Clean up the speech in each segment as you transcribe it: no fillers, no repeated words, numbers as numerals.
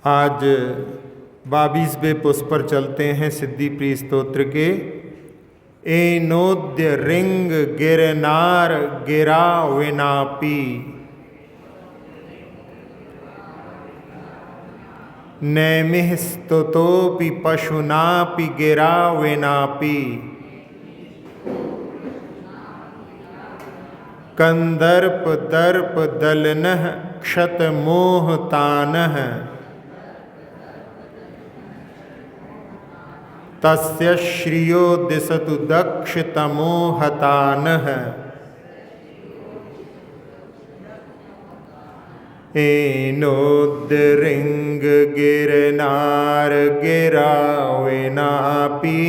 आज 22वें पुष्प पर चलते हैं सिद्धि प्रिय स्तोत्र के। एनोद्य रिंग गिरनार गिरा विनापी, नैमिः स्तुतोऽपि पशुनापि गिरा विनापी, कंदर्प दर्प दलनः क्षतमोहतानः, तस्य श्रियो दिशतु दक्षतमोहतानः। एनोद्रिंग गिरनार गिरा विनापी,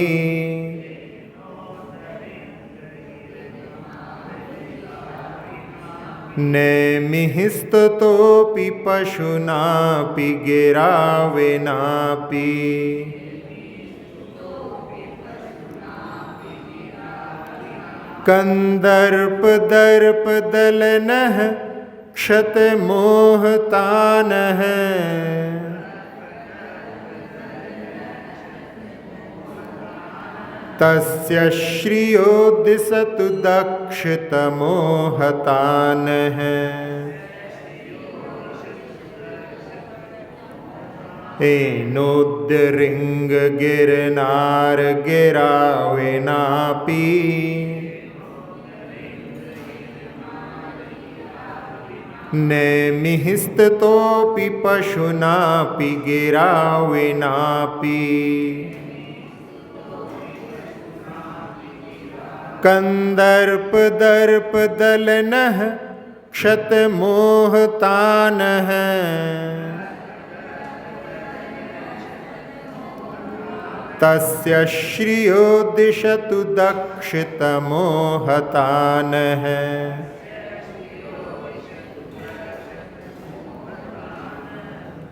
नैमिः स्तुतोऽपि पशुनापि गिरा विनापी, कंदर्प दर्प दलनः क्षतमोहतानः, तस्य श्रियो दिशतु दक्षतमोहतानः। एनोद्रिंग गिरनार गिरा विनापी, नैमिः स्तुतोऽपि पशुनापि गिरा विनापी, कंदर्प दर्प दलनः क्षतमोहतानः, तस्य श्रियो दिशतु दक्षतमोहतानः।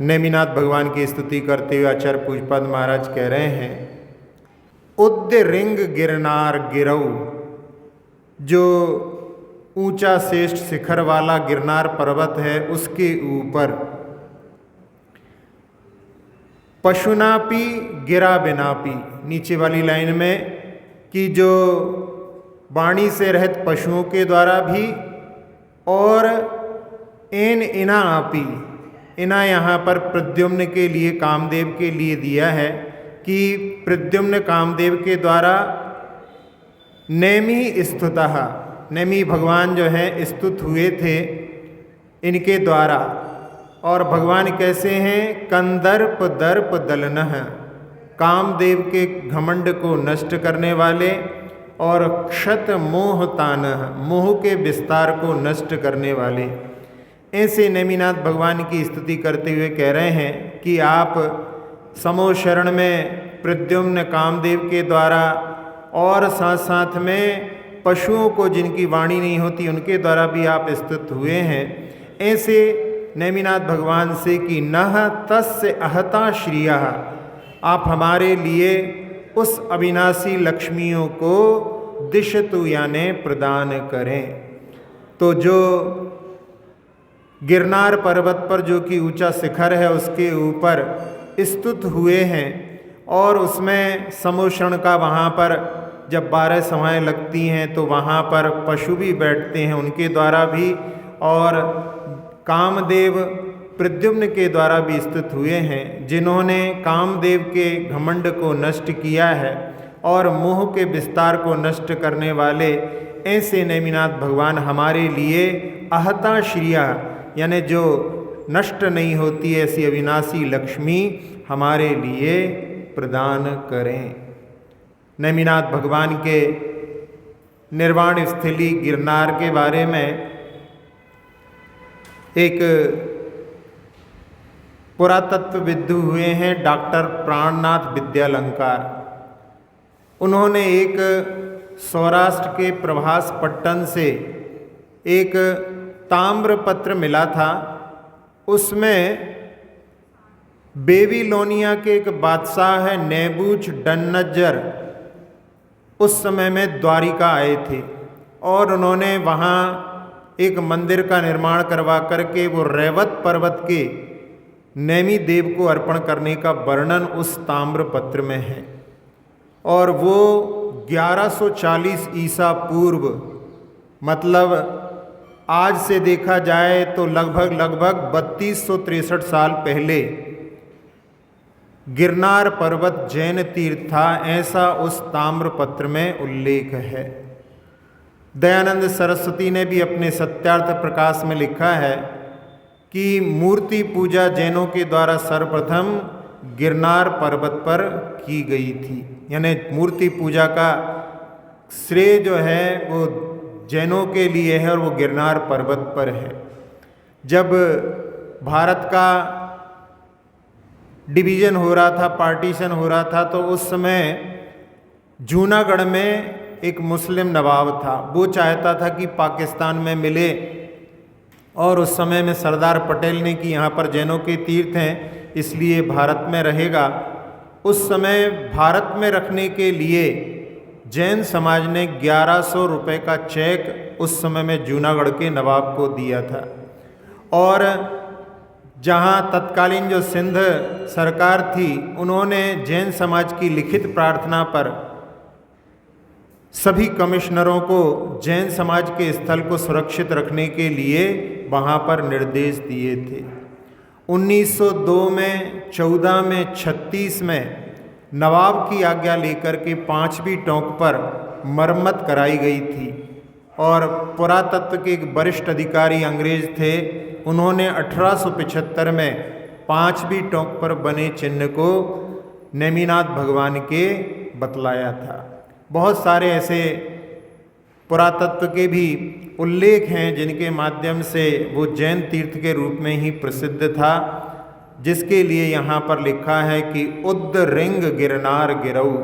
नेमिनाथ भगवान की स्तुति करते हुए आचार्य पूज्यपाद महाराज कह रहे हैं, उद्य रिंग गिरनार गिरऊ, जो ऊंचा श्रेष्ठ शिखर वाला गिरनार पर्वत है उसके ऊपर, पशुनापी गिरा बिनापी, नीचे वाली लाइन में कि जो वाणी से रहित पशुओं के द्वारा भी, और एन इना आपी, इना यहाँ पर प्रद्युम्न के लिए कामदेव के लिए दिया है कि प्रद्युम्न कामदेव के द्वारा नेमि स्तुतः, नेमि भगवान जो है स्तुत हुए थे इनके द्वारा। और भगवान कैसे हैं? कंदर्प दर्प दलनः, कामदेव के घमंड को नष्ट करने वाले, और क्षत मोहतानः, मोह के विस्तार को नष्ट करने वाले। ऐसे नेमिनाथ भगवान की स्तुति करते हुए कह रहे हैं कि आप समो शरण में प्रद्युम्न कामदेव के द्वारा, और साथ साथ में पशुओं को जिनकी वाणी नहीं होती उनके द्वारा भी आप स्तुत हुए हैं। ऐसे नेमिनाथ भगवान से कि नह तस्य अहता श्रिया, आप हमारे लिए उस अविनाशी लक्ष्मियों को दिशतु यानी प्रदान करें। तो जो गिरनार पर्वत पर जो कि ऊंचा शिखर है उसके ऊपर स्तुत हुए हैं, और उसमें समोषण का वहाँ पर जब 12 सभाएँ लगती हैं तो वहाँ पर पशु भी बैठते हैं उनके द्वारा भी, और कामदेव प्रद्युम्न के द्वारा भी स्तुत हुए हैं, जिन्होंने कामदेव के घमंड को नष्ट किया है और मोह के विस्तार को नष्ट करने वाले। ऐसे नेमिनाथ भगवान हमारे लिए अहता श्रिया यानी जो नष्ट नहीं होती ऐसी अविनाशी लक्ष्मी हमारे लिए प्रदान करें। नेमिनाथ भगवान के निर्वाण स्थली गिरनार के बारे में एक पुरातत्वविद हुए हैं डॉक्टर प्राणनाथ विद्यालंकार। उन्होंने एक सौराष्ट्र के प्रभास पट्टन से एक ताम्र पत्र मिला था, उसमें बेबीलोनिया के एक बादशाह है नेबूजरदानजर, उस समय में द्वारिका आए थे और उन्होंने वहाँ एक मंदिर का निर्माण करवा करके वो रैवत पर्वत के नेमि देव को अर्पण करने का वर्णन उस ताम्र पत्र में है। और वो 1140 ईसा पूर्व, मतलब आज से देखा जाए तो लगभग 3263 साल पहले गिरनार पर्वत जैन तीर्थ था, ऐसा उस ताम्र पत्र में उल्लेख है। दयानंद सरस्वती ने भी अपने सत्यार्थ प्रकाश में लिखा है कि मूर्ति पूजा जैनों के द्वारा सर्वप्रथम गिरनार पर्वत पर की गई थी। यानी मूर्ति पूजा का श्रेय जो है वो जैनों के लिए है और वो गिरनार पर्वत पर है। जब भारत का डिवीज़न हो रहा था, पार्टीशन हो रहा था, तो उस समय जूनागढ़ में एक मुस्लिम नवाब था। वो चाहता था कि पाकिस्तान में मिले, और उस समय में सरदार पटेल ने कि यहाँ पर जैनों के तीर्थ हैं इसलिए भारत में रहेगा। उस समय भारत में रखने के लिए जैन समाज ने 1100 रुपये का चेक उस समय में जूनागढ़ के नवाब को दिया था। और जहाँ तत्कालीन जो सिंध सरकार थी, उन्होंने जैन समाज की लिखित प्रार्थना पर सभी कमिश्नरों को जैन समाज के स्थल को सुरक्षित रखने के लिए वहाँ पर निर्देश दिए थे। 1902 में, 14 में, 36 में नवाब की आज्ञा लेकर के 5वीं टोंक पर मरम्मत कराई गई थी। और पुरातत्व के एक वरिष्ठ अधिकारी अंग्रेज थे, उन्होंने 1875 में 5वीं टोंक पर बने चिन्ह को नेमिनाथ भगवान के बतलाया था। बहुत सारे ऐसे पुरातत्व के भी उल्लेख हैं जिनके माध्यम से वो जैन तीर्थ के रूप में ही प्रसिद्ध था, जिसके लिए यहाँ पर लिखा है कि उद्दरिंग गिरनार गिरऊ,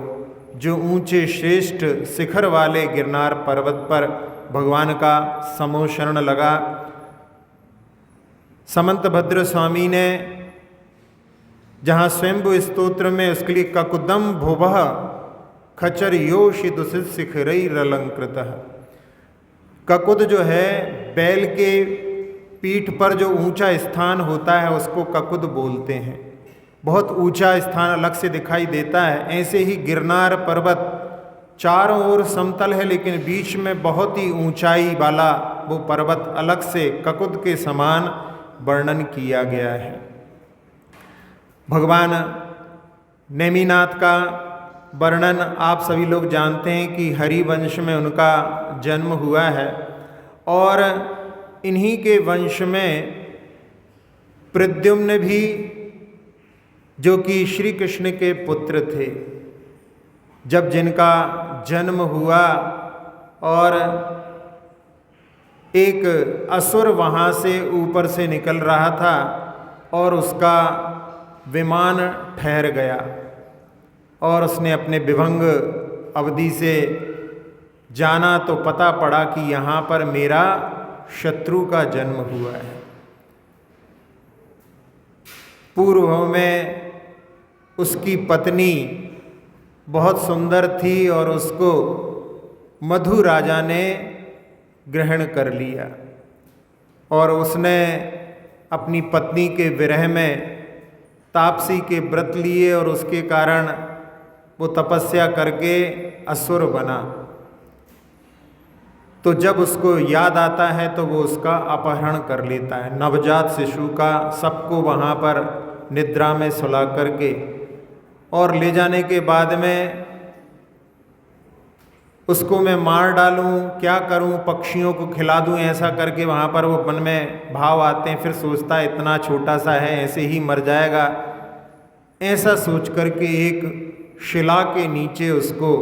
जो ऊंचे श्रेष्ठ शिखर वाले गिरनार पर्वत पर भगवान का समोशरण लगा। समंत भद्र स्वामी ने जहाँ स्वयंभू स्तोत्र में उसके लिए ककुदम भुवः खचर योषि दुषित शिखरई रलंकृत। ककुद जो है बैल के पीठ पर जो ऊंचा स्थान होता है उसको ककुद बोलते हैं। बहुत ऊंचा स्थान अलग से दिखाई देता है। ऐसे ही गिरनार पर्वत चारों ओर समतल है, लेकिन बीच में बहुत ही ऊंचाई वाला वो पर्वत अलग से ककुद के समान वर्णन किया गया है। भगवान नेमिनाथ का वर्णन आप सभी लोग जानते हैं कि हरिवंश में उनका जन्म हुआ है, और इन्हीं के वंश में प्रद्युम्न भी, जो कि श्री कृष्ण के पुत्र थे, जब जिनका जन्म हुआ और एक असुर वहाँ से ऊपर से निकल रहा था और उसका विमान ठहर गया, और उसने अपने विभंग अवधि से जाना तो पता पड़ा कि यहाँ पर मेरा शत्रु का जन्म हुआ है। पूर्व में उसकी पत्नी बहुत सुंदर थी और उसको मधु राजा ने ग्रहण कर लिया, और उसने अपनी पत्नी के विरह में तापसी के व्रत लिए और उसके कारण वो तपस्या करके असुर बना। तो जब उसको याद आता है तो वो उसका अपहरण कर लेता है, नवजात शिशु का, सबको वहाँ पर निद्रा में सुला करके, और ले जाने के बाद में उसको मैं मार डालूं, क्या करूं, पक्षियों को खिला दूं, ऐसा करके वहाँ पर वो मन में भाव आते हैं। फिर सोचता है इतना छोटा सा है, ऐसे ही मर जाएगा, ऐसा सोच करके एक शिला के नीचे उसको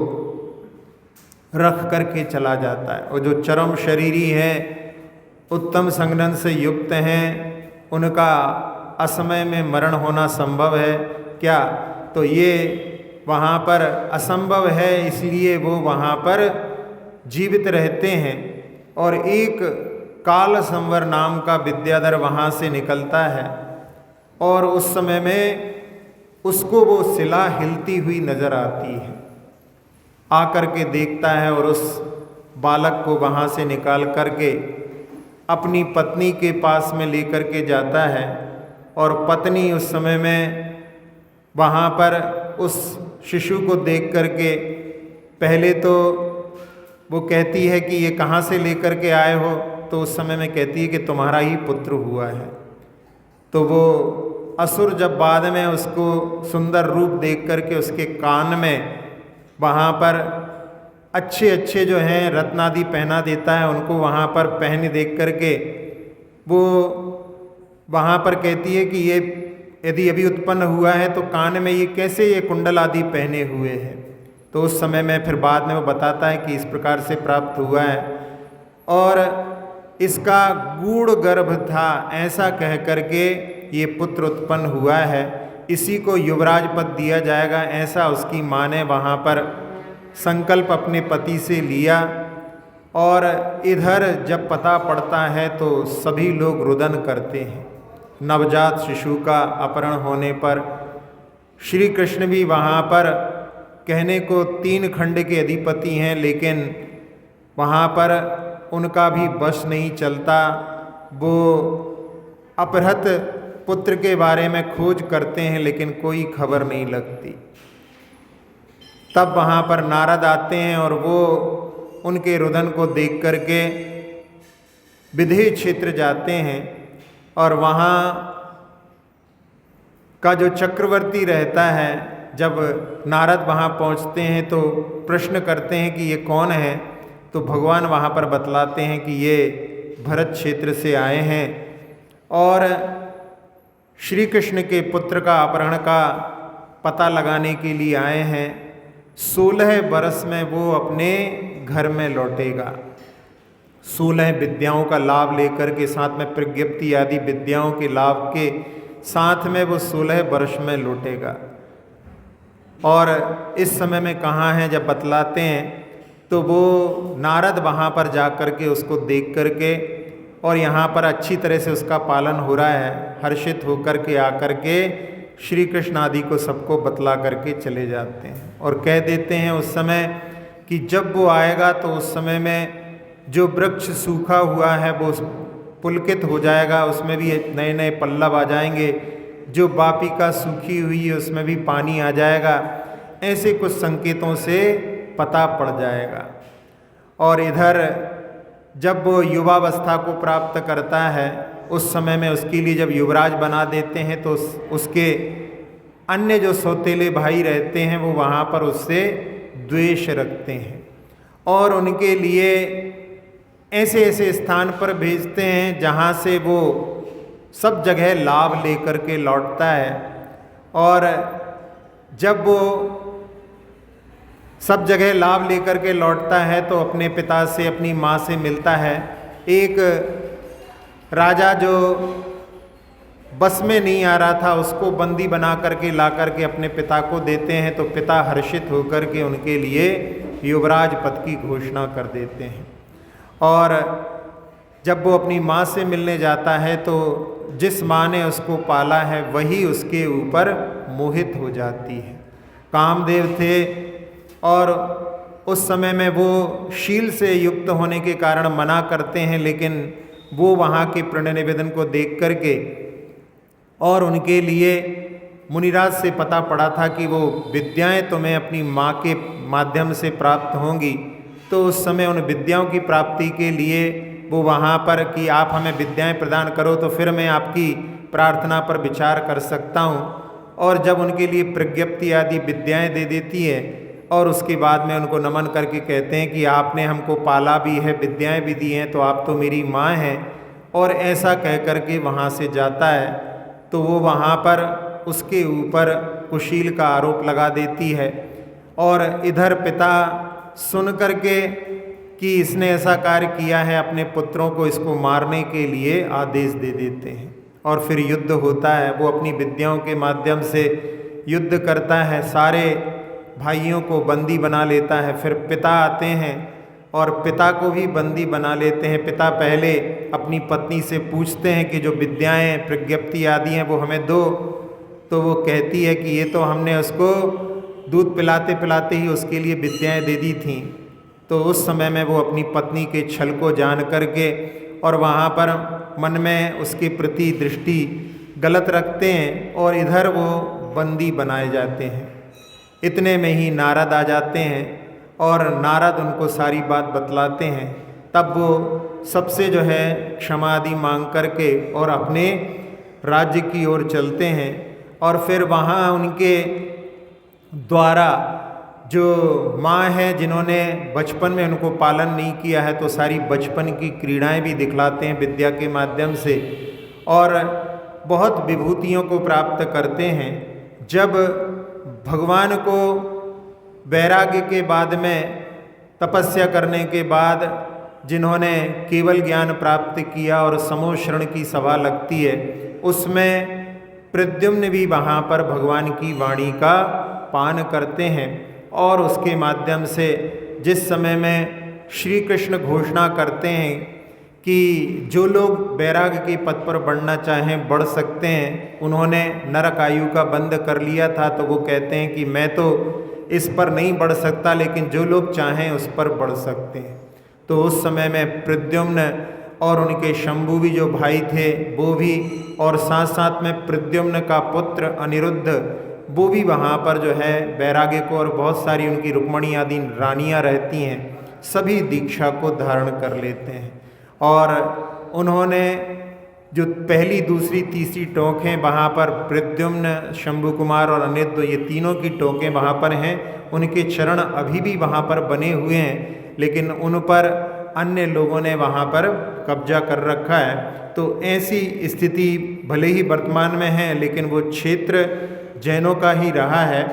रख करके चला जाता है। और जो चरम शरीरी हैं, उत्तम संगठन से युक्त हैं, उनका असमय में मरण होना संभव है क्या? तो ये वहाँ पर असंभव है, इसलिए वो वहाँ पर जीवित रहते हैं। और एक काल संवर नाम का विद्याधर वहाँ से निकलता है, और उस समय में उसको वो शिला हिलती हुई नज़र आती है। आकर के देखता है और उस बालक को वहाँ से निकाल करके अपनी पत्नी के पास में लेकर के जाता है, और पत्नी उस समय में वहाँ पर उस शिशु को देख करके पहले तो वो कहती है कि ये कहाँ से लेकर के आए हो, तो उस समय में कहती है कि तुम्हारा ही पुत्र हुआ है। तो वो असुर जब बाद में उसको सुंदर रूप देख करके उसके कान में वहाँ पर अच्छे अच्छे जो हैं रत्नादि पहना देता है, उनको वहाँ पर पहने देख करके वो वहाँ पर कहती है कि ये यदि अभी उत्पन्न हुआ है तो कान में ये कैसे ये कुंडल आदि पहने हुए हैं। तो उस समय में फिर बाद में वो बताता है कि इस प्रकार से प्राप्त हुआ है और इसका गूढ़ गर्भ था, ऐसा कह करके ये पुत्र उत्पन्न हुआ है, इसी को युवराज पद दिया जाएगा, ऐसा उसकी माँ ने वहाँ पर संकल्प अपने पति से लिया। और इधर जब पता पड़ता है तो सभी लोग रुदन करते हैं। नवजात शिशु का अपहरण होने पर श्री कृष्ण भी वहाँ पर कहने को 3 खंड के अधिपति हैं, लेकिन वहाँ पर उनका भी बस नहीं चलता। वो अपहृत पुत्र के बारे में खोज करते हैं लेकिन कोई खबर नहीं लगती। तब वहाँ पर नारद आते हैं और वो उनके रुदन को देख करके विदेह क्षेत्र जाते हैं और वहाँ का जो चक्रवर्ती रहता है, जब नारद वहाँ पहुँचते हैं तो प्रश्न करते हैं कि ये कौन है, तो भगवान वहाँ पर बतलाते हैं कि ये भरत क्षेत्र से आए हैं और श्री कृष्ण के पुत्र का अपहरण का पता लगाने के लिए आए हैं। 16 बरस में वो अपने घर में लौटेगा। 16 विद्याओं का लाभ लेकर के, साथ में प्रज्ञप्ति आदि विद्याओं के लाभ के साथ में वो 16 वर्ष में लौटेगा। और इस समय में कहाँ है जब बतलाते हैं तो वो नारद वहाँ पर जा कर के उसको देख करके और यहाँ पर अच्छी तरह से उसका पालन हो रहा है, हर्षित होकर के आकर के श्री कृष्ण आदि को सबको बतला करके चले जाते हैं और कह देते हैं उस समय कि जब वो आएगा तो उस समय में जो वृक्ष सूखा हुआ है वो पुलकित हो जाएगा, उसमें भी नए नए पल्लव आ जाएंगे, जो वापिका सूखी हुई है उसमें भी पानी आ जाएगा। ऐसे कुछ संकेतों से पता पड़ जाएगा। और इधर जब वो युवावस्था को प्राप्त करता है उस समय में उसके लिए जब युवराज बना देते हैं तो उसके अन्य जो सौतेले भाई रहते हैं वो वहाँ पर उससे द्वेष रखते हैं और उनके लिए ऐसे ऐसे स्थान पर भेजते हैं जहाँ से वो सब जगह लाभ लेकर के लौटता है। और जब वो सब जगह लाभ लेकर के लौटता है तो अपने पिता से, अपनी माँ से मिलता है। एक राजा जो बस में नहीं आ रहा था उसको बंदी बना करके ला करके अपने पिता को देते हैं, तो पिता हर्षित होकर के उनके लिए युवराज पद की घोषणा कर देते हैं। और जब वो अपनी माँ से मिलने जाता है तो जिस माँ ने उसको पाला है वही उसके ऊपर मोहित हो जाती है। कामदेव थे और उस समय में वो शील से युक्त होने के कारण मना करते हैं, लेकिन वो वहाँ के प्रण निवेदन को देख करके और उनके लिए मुनिराज से पता पड़ा था कि वो विद्याएं तुम्हें अपनी माँ के माध्यम से प्राप्त होंगी, तो उस समय उन विद्याओं की प्राप्ति के लिए वो वहाँ पर कि आप हमें विद्याएं प्रदान करो तो फिर मैं आपकी प्रार्थना पर विचार कर सकता हूँ। और जब उनके लिए प्रज्ञप्ति आदि विद्याएं दे देती है और उसके बाद में उनको नमन करके कहते हैं कि आपने हमको पाला भी है, विद्याएं भी दी हैं, तो आप तो मेरी माँ हैं। और ऐसा कह करके वहाँ से जाता है तो वो वहाँ पर उसके ऊपर कुशील का आरोप लगा देती है। और इधर पिता सुन करके कि इसने ऐसा कार्य किया है अपने पुत्रों को इसको मारने के लिए आदेश दे देते हैं और फिर युद्ध होता है। वो अपनी विद्याओं के माध्यम से युद्ध करता है, सारे भाइयों को बंदी बना लेता है। फिर पिता आते हैं और पिता को भी बंदी बना लेते हैं। पिता पहले अपनी पत्नी से पूछते हैं कि जो विद्याएं प्रज्ञप्ति आदि हैं वो हमें दो, तो वो कहती है कि ये तो हमने उसको दूध पिलाते पिलाते ही उसके लिए विद्याएं दे दी थीं। तो उस समय में वो अपनी पत्नी के छल को जान करके और वहाँ पर मन में उसके प्रति दृष्टि गलत रखते हैं और इधर वो बंदी बनाए जाते हैं। इतने में ही नारद आ जाते हैं और नारद उनको सारी बात बतलाते हैं। तब वो सबसे जो है क्षमा आदि मांग करके और अपने राज्य की ओर चलते हैं। और फिर वहाँ उनके द्वारा जो माँ है जिन्होंने बचपन में उनको पालन नहीं किया है, तो सारी बचपन की क्रीड़ाएं भी दिखलाते हैं विद्या के माध्यम से और बहुत विभूतियों को प्राप्त करते हैं। जब भगवान को वैराग्य के बाद में तपस्या करने के बाद जिन्होंने केवल ज्ञान प्राप्त किया और समूह शरण की सभा लगती है, उसमें प्रद्युम्न भी वहाँ पर भगवान की वाणी का पान करते हैं और उसके माध्यम से जिस समय में श्री कृष्ण घोषणा करते हैं कि जो लोग वैराग्य के पथ पर बढ़ना चाहें बढ़ सकते हैं, उन्होंने नरक आयु का बंद कर लिया था, तो वो कहते हैं कि मैं तो इस पर नहीं बढ़ सकता, लेकिन जो लोग चाहें उस पर बढ़ सकते हैं। तो उस समय में प्रद्युम्न और उनके शंभु भी जो भाई थे वो भी, और साथ साथ में प्रद्युम्न का पुत्र अनिरुद्ध वो भी वहाँ पर जो है वैराग्य को, और बहुत सारी उनकी रुक्मणी आदि रानियाँ रहती हैं, सभी दीक्षा को धारण कर लेते हैं। और उन्होंने जो पहली दूसरी तीसरी टोंकें वहाँ पर प्रद्युम्न, शंभु कुमार और अनिरुद्ध, ये तीनों की टोंकें वहाँ पर हैं। उनके चरण अभी भी वहाँ पर बने हुए हैं, लेकिन उन पर अन्य लोगों ने वहाँ पर कब्जा कर रखा है। तो ऐसी स्थिति भले ही वर्तमान में है, लेकिन वो क्षेत्र जैनों का ही रहा है।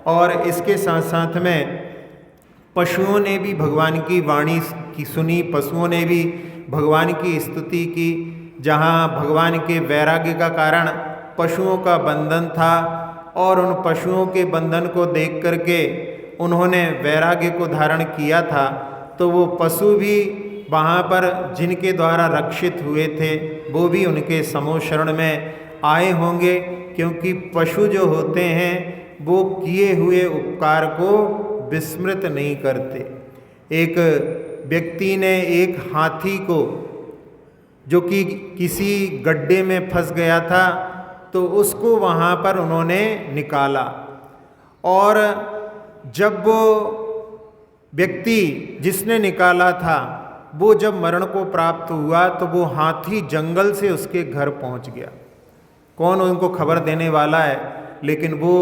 और इसके साथ साथ में पशुओं ने भी भगवान की वाणी की सुनी, पशुओं ने भी भगवान की स्तुति की। जहाँ भगवान के वैराग्य का कारण पशुओं का बंधन था, और उन पशुओं के बंधन को देख करके उन्होंने वैराग्य को धारण किया था, तो वो पशु भी वहाँ पर जिनके द्वारा रक्षित हुए थे वो भी उनके समूह शरण में आए होंगे, क्योंकि पशु जो होते हैं वो किए हुए उपकार को विस्मृत नहीं करते। एक व्यक्ति ने एक हाथी को, जो कि किसी गड्ढे में फंस गया था, तो उसको वहाँ पर उन्होंने निकाला, और जब वो व्यक्ति जिसने निकाला था वो जब मरण को प्राप्त हुआ, तो वो हाथी जंगल से उसके घर पहुँच गया। कौन उनको खबर देने वाला है, लेकिन वो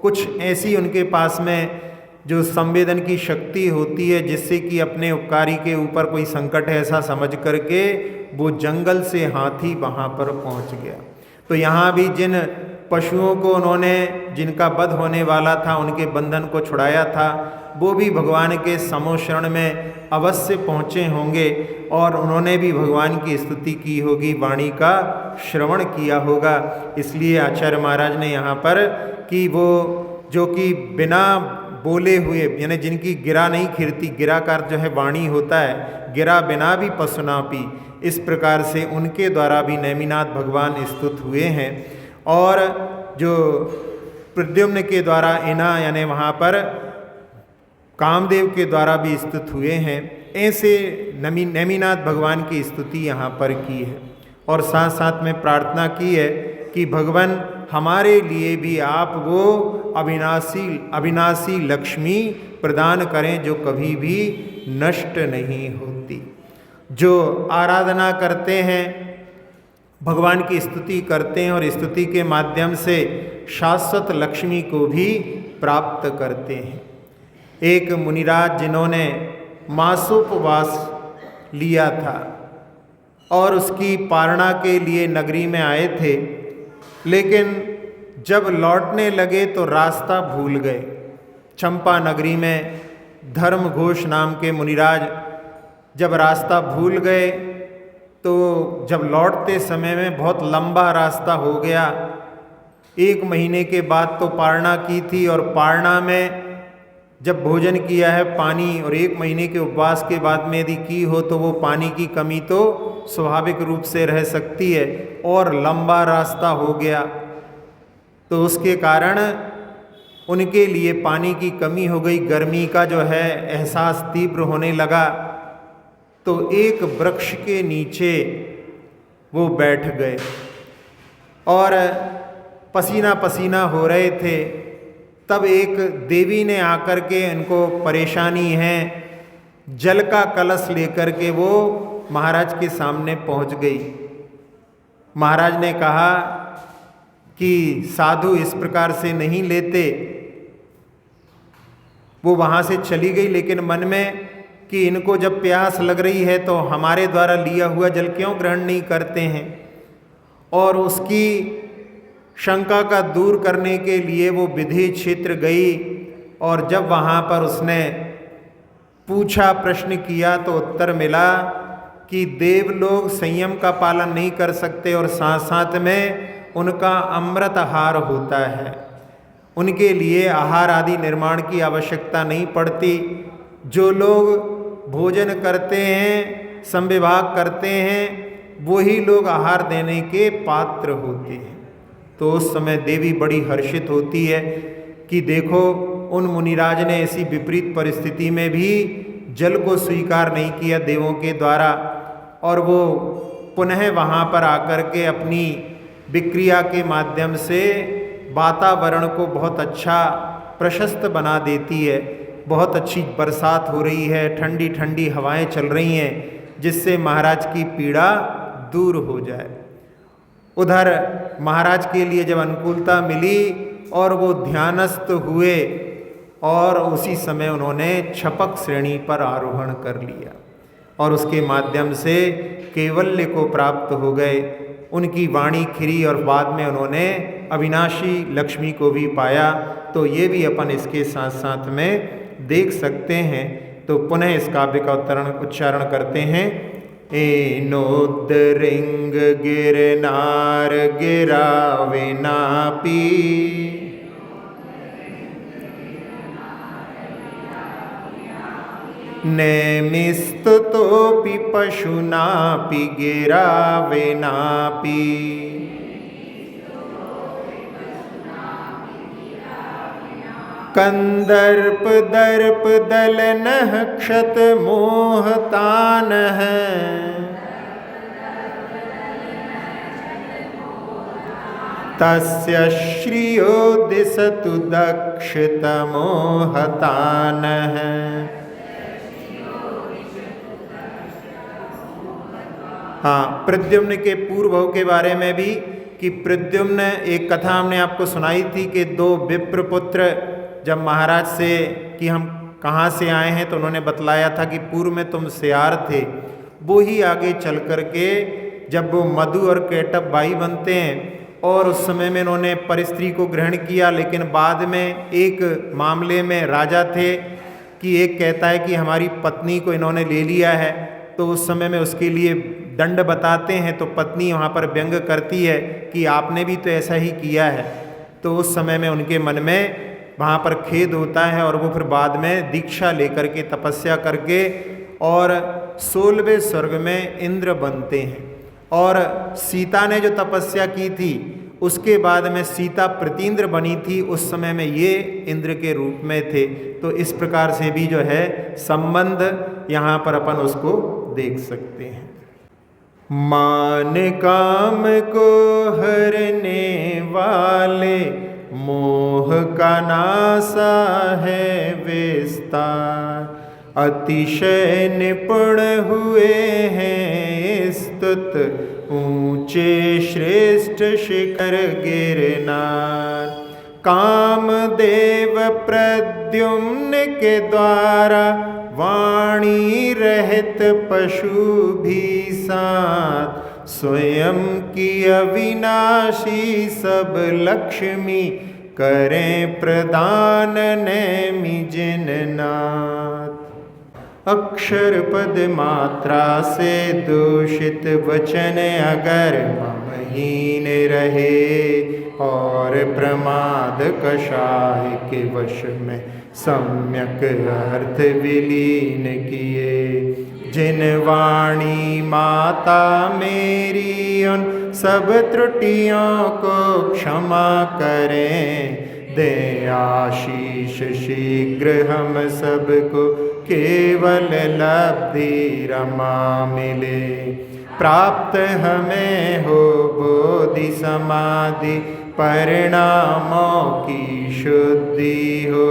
कुछ ऐसी उनके पास में जो संवेदन की शक्ति होती है, जिससे कि अपने उपकारी के ऊपर कोई संकट है ऐसा समझ करके वो जंगल से हाथी वहाँ पर पहुँच गया। तो यहाँ भी जिन पशुओं को उन्होंने, जिनका वध होने वाला था, उनके बंधन को छुड़ाया था, वो भी भगवान के समूह शरण में अवश्य पहुँचे होंगे, और उन्होंने भी भगवान की स्तुति की होगी, वाणी का श्रवण किया होगा। इसलिए आचार्य महाराज ने यहाँ पर कि वो जो कि बिना बोले हुए, यानी जिनकी गिरा नहीं खिरती, गिरा का जो है वाणी होता है, गिरा बिना भी पशुनापी, इस प्रकार से उनके द्वारा भी नेमिनाथ भगवान स्तुत हुए हैं। और जो प्रद्युम्न के द्वारा इना, यानी वहाँ पर कामदेव के द्वारा भी स्तुत हुए हैं। ऐसे नेमिनाथ भगवान की स्तुति यहाँ पर की है, और साथ साथ में प्रार्थना की है कि भगवान हमारे लिए भी आप वो अविनाशी लक्ष्मी प्रदान करें जो कभी भी नष्ट नहीं होती। जो आराधना करते हैं, भगवान की स्तुति करते हैं, और स्तुति के माध्यम से शाश्वत लक्ष्मी को भी प्राप्त करते हैं। एक मुनिराज जिन्होंने मासोपवास लिया था और उसकी पारणा के लिए नगरी में आए थे, लेकिन जब लौटने लगे तो रास्ता भूल गए। चंपा नगरी में धर्मघोष नाम के मुनिराज जब रास्ता भूल गए, तो जब लौटते समय में बहुत लंबा रास्ता हो गया। 1 महीने के बाद तो पारणा की थी, और पारणा में जब भोजन किया है पानी, और 1 महीने के उपवास के बाद में यदि की हो, तो वो पानी की कमी तो स्वाभाविक रूप से रह सकती है, और लंबा रास्ता हो गया, तो उसके कारण उनके लिए पानी की कमी हो गई। गर्मी का जो है एहसास तीव्र होने लगा, तो एक वृक्ष के नीचे वो बैठ गए। और पसीना पसीना हो रहे थे। तब एक देवी ने आकर के इनको परेशानी है, जल का कलश लेकर के वो महाराज के सामने पहुंच गई। महाराज ने कहा कि साधु इस प्रकार से नहीं लेते। वो वहाँ से चली गई, लेकिन मन में कि इनको जब प्यास लग रही है तो हमारे द्वारा लिया हुआ जल क्यों ग्रहण नहीं करते हैं। और उसकी शंका का दूर करने के लिए वो विधि क्षेत्र गई, और जब वहाँ पर उसने पूछा, प्रश्न किया, तो उत्तर मिला कि देव लोग संयम का पालन नहीं कर सकते और साथ साथ में उनका अमृत आहार होता है, उनके लिए आहार आदि निर्माण की आवश्यकता नहीं पड़ती। जो लोग भोजन करते हैं, संविभाग करते हैं, वही लोग आहार देने के पात्र होते हैं। तो उस समय देवी बड़ी हर्षित होती है कि देखो, उन मुनिराज ने ऐसी विपरीत परिस्थिति में भी जल को स्वीकार नहीं किया देवों के द्वारा, और वो पुनः वहाँ पर आकर के अपनी विक्रिया के माध्यम से वातावरण को बहुत अच्छा प्रशस्त बना देती है। बहुत अच्छी बरसात हो रही है, ठंडी ठंडी हवाएं चल रही हैं, जिससे महाराज की पीड़ा दूर हो जाए। उधर महाराज के लिए जब अनुकूलता मिली और वो ध्यानस्थ हुए, और उसी समय उन्होंने छपक श्रेणी पर आरोहण कर लिया और उसके माध्यम से कैवल्य को प्राप्त हो गए। उनकी वाणी खिरी और बाद में उन्होंने अविनाशी लक्ष्मी को भी पाया। तो ये भी अपन इसके साथ साथ में देख सकते हैं। तो पुनः इस काव्य का उच्चारण करते हैं। एनोद्रिंग गिरनार गिरावे नापी, नैमिस्तुतोऽपि पशुनापि गिरावे नापि। कंदर्प दर्प दलनः क्षत मोहतानः, तस्य श्रियो दिशतु दक्षतमो हतानः। हाँ, प्रद्युम्न के पूर्व के बारे में भी कि प्रद्युम्न, एक कथा हमने आपको सुनाई थी कि दो विप्रपुत्र जब महाराज से कि हम कहाँ से आए हैं, तो उन्होंने बतलाया था कि पूर्व में तुम सियार थे। वो ही आगे चल कर के जब वो मधु और केटप भाई बनते हैं, और उस समय में इन्होंने परिस्त्री को ग्रहण किया, लेकिन बाद में एक मामले में राजा थे कि एक कहता है कि हमारी पत्नी को इन्होंने ले लिया है। तो उस समय में उसके लिए दंड बताते हैं, तो पत्नी वहाँ पर व्यंग करती है कि आपने भी तो ऐसा ही किया है। तो उस समय में उनके मन में वहाँ पर खेद होता है, और वो फिर बाद में दीक्षा लेकर के तपस्या करके और 16वें स्वर्ग में इंद्र बनते हैं। और सीता ने जो तपस्या की थी, उसके बाद में सीता प्रतीन्द्र बनी थी, उस समय में ये इंद्र के रूप में थे। तो इस प्रकार से भी जो है संबंध यहाँ पर अपन उसको देख सकते हैं। मान काम को हरने वाले मोह का नासा है विस्तार, अतिशय निपुण हुए हैं स्तुत ऊंचे श्रेष्ठ शिखर गिरनार। कामदेव प्रद्युम्न के द्वारा वाणी रहित पशु भी साथ, स्वयं की अविनाशी सब लक्ष्मी करें प्रदान नैमि जिननाथ। अक्षर पद मात्रा से दूषित वचन अगर ममहीन रहे, और प्रमाद कषाय के वश में सम्यक अर्थ विलीन किए। जिन वाणी माता मेरी उन सब त्रुटियों को क्षमा करें, दे आशीष शीघ्र हम सबको केवल लब्धि रमा मिले। प्राप्त हमें हो बोधि समाधि परिणामों की शुद्धि हो,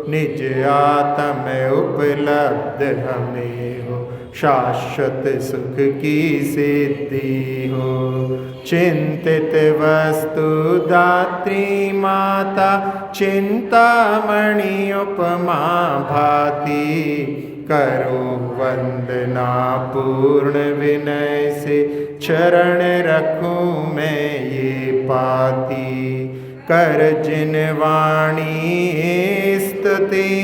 निज आत्म उपलब्ध हमें हो, शाश्वत सुख की सिद्धि हो। चिंतित वस्तु दात्री माता, चिंतामणि उपमा भाति, करो वंदना पूर्ण विनय से, चरण रखूं मैं ये पाती। कर जिन वाणी स्तुति,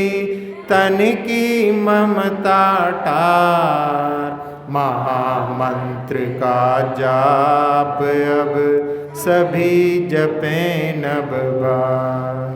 तन की ममता टार, महामंत्र का जाप अब सभी जपें नव बार।